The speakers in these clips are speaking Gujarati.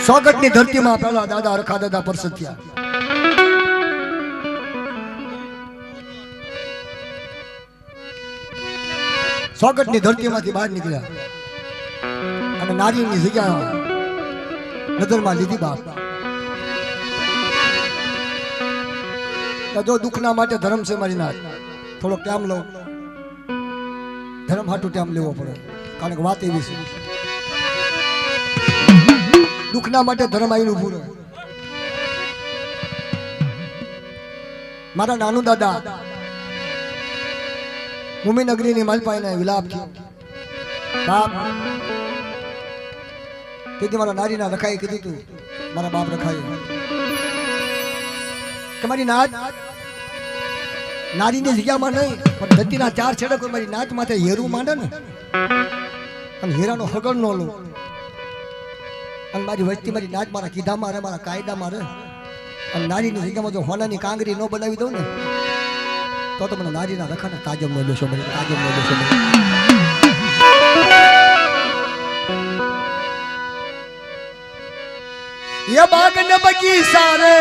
સોગટની ધરતીમાં પહેલા દાદા રખા દાદા પ્રસન્ન થયા. સોગટની ધરતીમાંથી બહાર નીકળ્યા અને નારીની જગ્યા નજરમાં લીધી. બાપ જો દુઃખના માટે ધર્મ છે મારી નાથ, થોડોક ટાઈમ લો. ધર્મ હાટું ટાઈમ લેવો પડે, કારણ કે વાત એવી છે. દુઃખના માટે ધર્મ આવીને ઉભું રહે. મારા નાનું દાદા ભૂમિનગરીની માલપાઈને વિલાપ થયો. બાપ તેથી મારા નારીના રખાઈ કીધું તું, મારા બાપ રખાય કે મારી નાચ નારીની જગ્યામાં નહીં પણ ધરતીના ચાર છેડે કોઈ મારી નાચ માથે હેરું માંડે ને અને હેરાનો હગડ નો લો અને મારી વસ્તી મારી નાચ મારા કીધામાં રહે, મારા કાયદામાં રહે અને નારીની જગ્યામાં જો હોનાની કાંગરી ન બનાવી દઉં ને તો મને નારીના રખાને તાજમ ન લેશો, મને તાજમ ન લેશો. ये बाग न बगीचा रे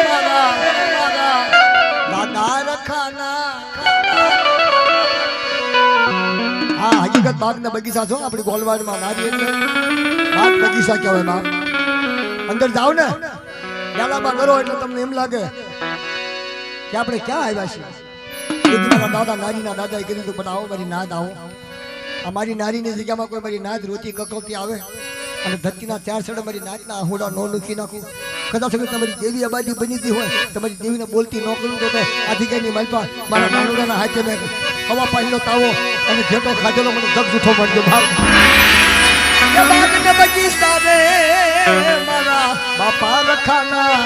मारा मारा दादा रखाना. हाँ हकीकत बाग न बगीचा છો આપણી ગોલવાડમાં નારી એટલે બાગ બગીચા કહેવાય. બાપ અંદર જાવ ને ડાલામાં કરો એટલે તમને એમ લાગે કે આપણે ક્યાં આવ્યા છીએ. મારા દાદા નારીના દાદાએ કીધું પણ આવો મારી નાદ આવો. અમારી નારીની જગ્યામાં કોઈ મારી નાદ રોતી કકવતી આવે અને ધરતીના ચાર છેડે મારી નાચના આહુડા નો લૂકી નાખું. કદાચ તમારી દેવી આબાદી બનીતી હોય, તમારી દેવીને બોલતી ન કરું તો આધિકારની માલપા મારા નાનુડાના હાથે મેં હવા પાણીનો તાવો અને જેટો ખાધેલો મને જગ જૂઠો મળજો. મારા બાપા રખાના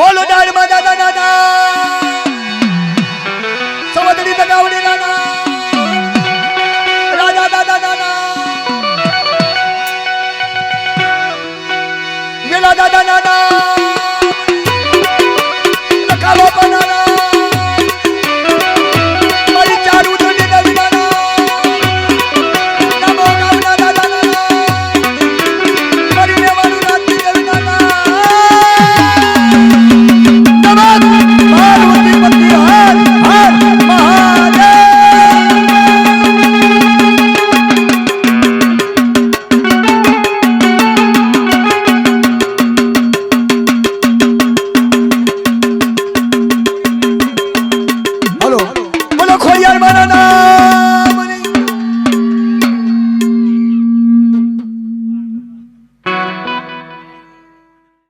બોલો ડાળમાં દાદા દાદા સવદડી તગાવડી દાદા રાજા દાદા દાદા વેલા દાદા દાદા લખાલો બનાના